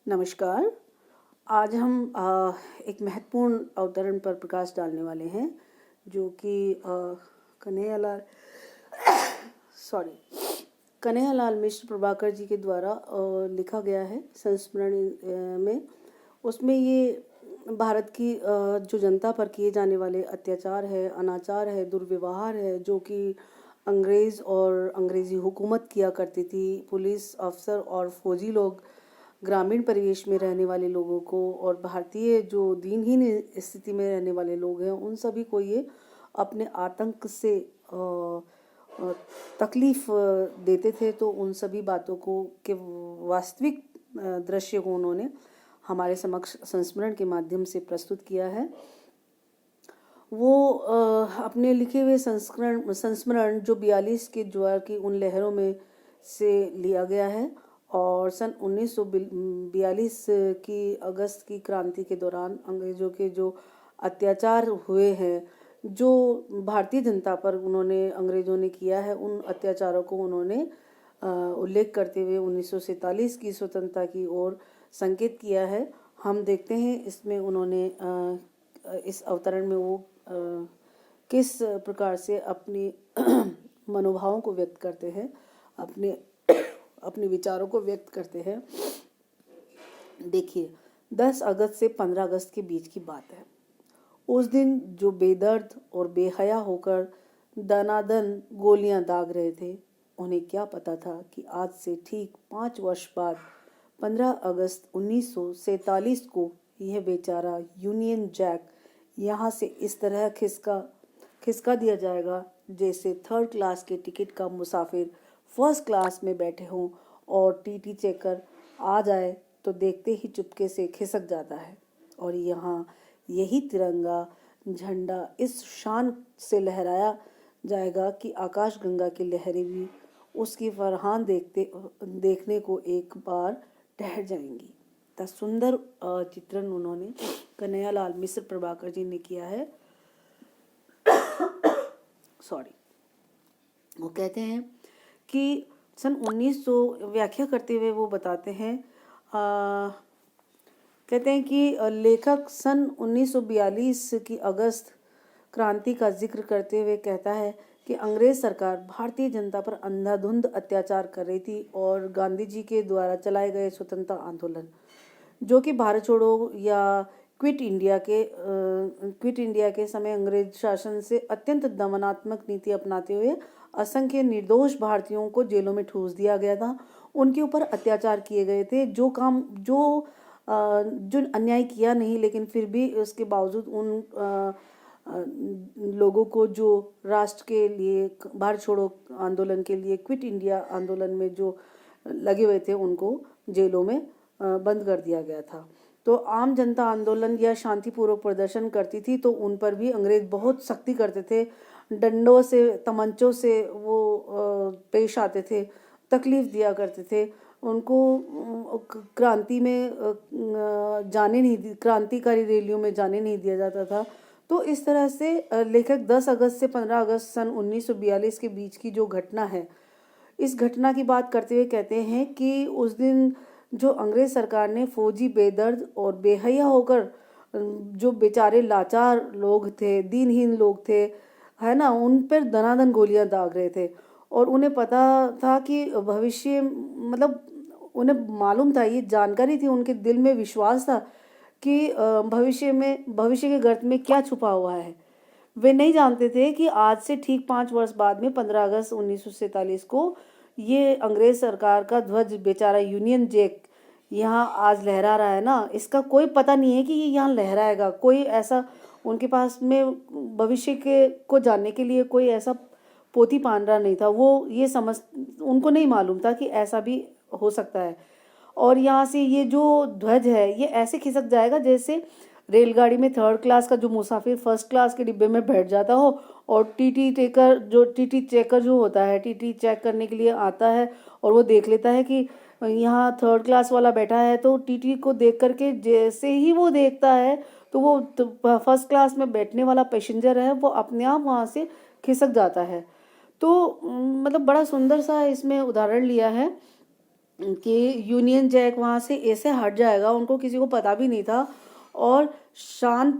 नमस्कार। आज हम एक महत्वपूर्ण अवतरण पर प्रकाश डालने वाले हैं जो कि कन्हैयालाल कन्हैयालाल मिश्र प्रभाकर जी के द्वारा लिखा गया है संस्मरण में। उसमें ये भारत की जो जनता पर किए जाने वाले अत्याचार है, अनाचार है, दुर्व्यवहार है जो कि अंग्रेज़ और अंग्रेज़ी हुकूमत किया करती थी, पुलिस अफसर और फौजी लोग ग्रामीण परिवेश में रहने वाले लोगों को और भारतीय जो दीनहीन स्थिति में रहने वाले लोग हैं उन सभी को ये अपने आतंक से तकलीफ़ देते थे। तो उन सभी बातों को के वास्तविक दृश्य को उन्होंने हमारे समक्ष संस्मरण के माध्यम से प्रस्तुत किया है। वो अपने लिखे हुए संस्मरण जो 42 के ज्वार की उन लहरों में से लिया गया है और सन 1942 की अगस्त की क्रांति के दौरान अंग्रेज़ों के जो अत्याचार हुए हैं, जो भारतीय जनता पर उन्होंने अंग्रेज़ों ने किया है, उन अत्याचारों को उन्होंने उल्लेख करते हुए 1947 की स्वतंत्रता की ओर संकेत किया है। हम देखते हैं इसमें उन्होंने इस अवतरण में वो किस प्रकार से अपनी मनोभावों को व्यक्त करते हैं, अपने विचारों को व्यक्त करते हैं। देखिए, 10 अगस्त से 15 अगस्त के बीच की बात है। उस दिन जो बेदर्द और बेहया होकर दनादन गोलियां दाग रहे थे, उन्हें क्या पता था कि आज से ठीक 5 वर्ष बाद 15 अगस्त 1947 को यह बेचारा यूनियन जैक यहाँ से इस तरह खिसका दिया जाएगा जैसे थर्ड क्लास के टिकट का मुसाफिर फर्स्ट क्लास में बैठे हों और टीटी चेकर आ जाए तो देखते ही चुपके से खिसक जाता है। और यहाँ यही तिरंगा झंडा इस शान से लहराया जाएगा कि आकाश गंगा की लहरें भी उसकी फरहान देखने को एक बार ठहर जाएंगी। तो सुंदर चित्रण उन्होंने कन्हैयालाल मिश्र प्रभाकर जी ने किया है। वो कहते हैं कि सन 1900 व्याख्या करते हुए वो बताते हैं, कहते हैं कि लेखक सन 1942 की अगस्त क्रांति का जिक्र करते हुए कहता है कि अंग्रेज सरकार भारतीय जनता पर अंधाधुंध अत्याचार कर रही थी और गांधी जी के द्वारा चलाए गए स्वतंत्रता आंदोलन जो कि भारत छोड़ो या क्विट इंडिया के समय अंग्रेज शासन से अत्यंत दमनात्मक नीति अपनाते हुए असंख्य निर्दोष भारतीयों को जेलों में ठूस दिया गया था। उनके ऊपर अत्याचार किए गए थे, जो अन्याय किया नहीं, लेकिन फिर भी उसके बावजूद उन लोगों को जो राष्ट्र के लिए भारत छोड़ो आंदोलन के लिए क्विट इंडिया आंदोलन में जो लगे हुए थे उनको जेलों में बंद कर दिया गया था। तो आम जनता आंदोलन या शांतिपूर्वक प्रदर्शन करती थी तो उन पर भी अंग्रेज बहुत सख्ती करते थे, डंडों से तमंचों से वो पेश आते थे, तकलीफ दिया करते थे उनको, क्रांति में क्रांतिकारी रैलियों में जाने नहीं दिया जाता था। तो इस तरह से लेखक 10 अगस्त से 15 अगस्त सन 1942 के बीच की जो घटना है, इस घटना की बात करते हुए कहते हैं कि उस दिन जो अंग्रेज सरकार ने फौजी बेदर्द और बेहया होकर जो बेचारे लाचार लोग थे, दीनहीन लोग थे, है ना, उन पर दनादन गोलियां दाग रहे थे और उन्हें पता था कि भविष्य, मतलब उन्हें मालूम था, ये जानकारी थी, उनके दिल में विश्वास था कि भविष्य के गर्त में क्या छुपा हुआ है। वे नहीं जानते थे कि आज से ठीक 5 वर्ष बाद में 15 अगस्त 1947 को ये अंग्रेज सरकार का ध्वज बेचारा यूनियन जैक यहाँ आज लहरा रहा है ना, इसका कोई पता नहीं है कि ये यहाँ लहराएगा। कोई ऐसा उनके पास में भविष्य के को जानने के लिए कोई ऐसा पोथी पांडरा नहीं था। वो ये उनको नहीं मालूम था कि ऐसा भी हो सकता है। और यहाँ से ये जो ध्वज है ये ऐसे खिसक जाएगा जैसे रेलगाड़ी में थर्ड क्लास का जो मुसाफिर फर्स्ट क्लास के डिब्बे में बैठ जाता हो और टीटी चेकर जो होता है, टीटी चेक करने के लिए आता है और वो देख लेता है कि यहाँ थर्ड क्लास वाला बैठा है, तो टीटी को देख करके जैसे ही वो देखता है तो वो फर्स्ट क्लास में बैठने वाला पैसेंजर है वो अपने आप वहाँ से खिसक जाता है। तो मतलब बड़ा सुंदर सा इसमें उदाहरण लिया है कि यूनियन जैक वहाँ से ऐसे हट जाएगा, उनको किसी को पता भी नहीं था। और शान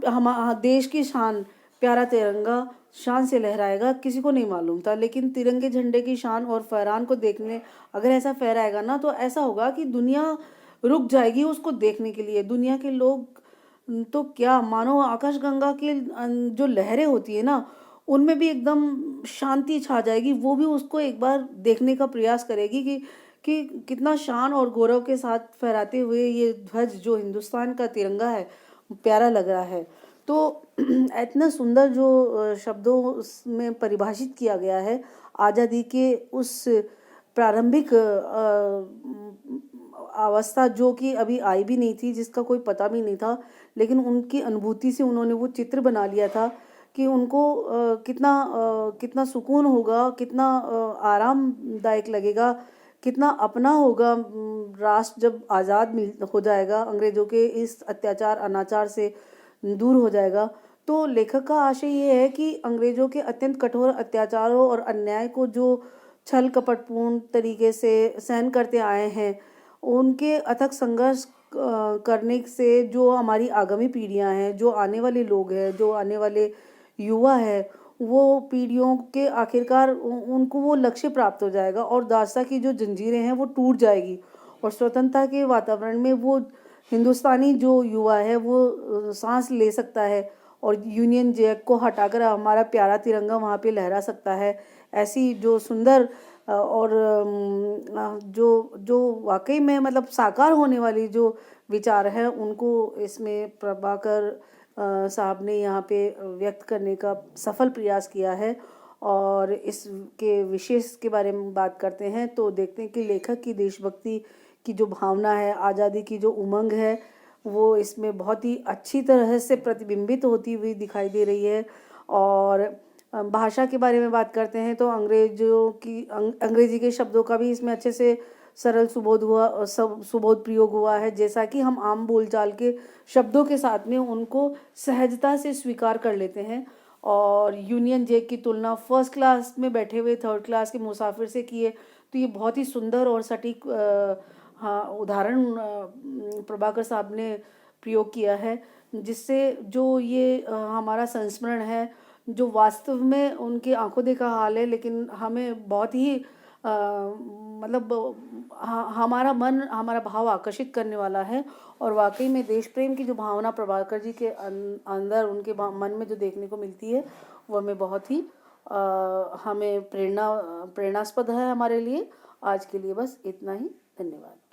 देश की शान प्यारा तिरंगा शान से लहराएगा, किसी को नहीं मालूम था। लेकिन तिरंगे झंडे की शान और फहरान को देखने अगर ऐसा फहराएगा ना, तो ऐसा होगा कि दुनिया रुक जाएगी उसको देखने के लिए। दुनिया के लोग तो क्या, मानो आकाशगंगा की जो लहरें होती है ना, उनमें भी एकदम शांति छा जाएगी। वो भी उसको एक बार देखने का प्रयास करेगी कि कितना शान और गौरव के साथ फहराते हुए ये ध्वज जो हिंदुस्तान का तिरंगा है प्यारा लग रहा है। तो इतना सुंदर जो शब्दों में परिभाषित किया गया है आज़ादी के उस प्रारंभिक अवस्था, जो कि अभी आई भी नहीं थी, जिसका कोई पता भी नहीं था, लेकिन उनकी अनुभूति से उन्होंने वो चित्र बना लिया था कि उनको कितना सुकून होगा, कितना आरामदायक लगेगा, कितना अपना होगा राष्ट्र जब आज़ाद हो जाएगा, अंग्रेज़ों के इस अत्याचार अनाचार से दूर हो जाएगा। तो लेखक का आशय ये है कि अंग्रेज़ों के अत्यंत कठोर अत्याचारों और अन्याय को जो छल कपटपूर्ण तरीके से सहन करते आए हैं, उनके अथक संघर्ष करने से जो हमारी आगामी पीढ़ियां हैं, जो आने वाले लोग हैं, जो आने वाले युवा है, वो पीढ़ियों के आखिरकार उनको वो लक्ष्य प्राप्त हो जाएगा और दासता की जो जंजीरें हैं वो टूट जाएगी और स्वतंत्रता के वातावरण में वो हिंदुस्तानी जो युवा है वो सांस ले सकता है और यूनियन जैक को हटाकर हमारा प्यारा तिरंगा वहाँ पे लहरा सकता है। ऐसी जो सुंदर और जो जो वाकई में मतलब साकार होने वाली जो विचार है, उनको इसमें प्रभाकर साहब ने यहाँ पे व्यक्त करने का सफल प्रयास किया है। और इसके विशेष के बारे में बात करते हैं तो देखते हैं कि लेखक की देशभक्ति की जो भावना है, आज़ादी की जो उमंग है, वो इसमें बहुत ही अच्छी तरह से प्रतिबिंबित होती हुई दिखाई दे रही है। और भाषा के बारे में बात करते हैं तो अंग्रेजी के शब्दों का भी इसमें अच्छे से सरल सुबोध प्रयोग हुआ है, जैसा कि हम आम बोलचाल के शब्दों के साथ में उनको सहजता से स्वीकार कर लेते हैं। और यूनियन जैक की तुलना फर्स्ट क्लास में बैठे हुए थर्ड क्लास के मुसाफिर से किए तो ये बहुत ही सुंदर और सटीक हाँ उदाहरण प्रभाकर साहब ने प्रयोग किया है, जिससे जो ये हमारा संस्मरण है जो वास्तव में उनकी आंखों देखा हाल है, लेकिन हमें बहुत ही मतलब हमारा मन हमारा भाव आकर्षित करने वाला है। और वाकई में देश प्रेम की जो भावना प्रभाकर जी के अंदर उनके मन में जो देखने को मिलती है, वो हमें बहुत ही हमें प्रेरणास्पद है हमारे लिए। आज के लिए बस इतना ही, धन्यवाद।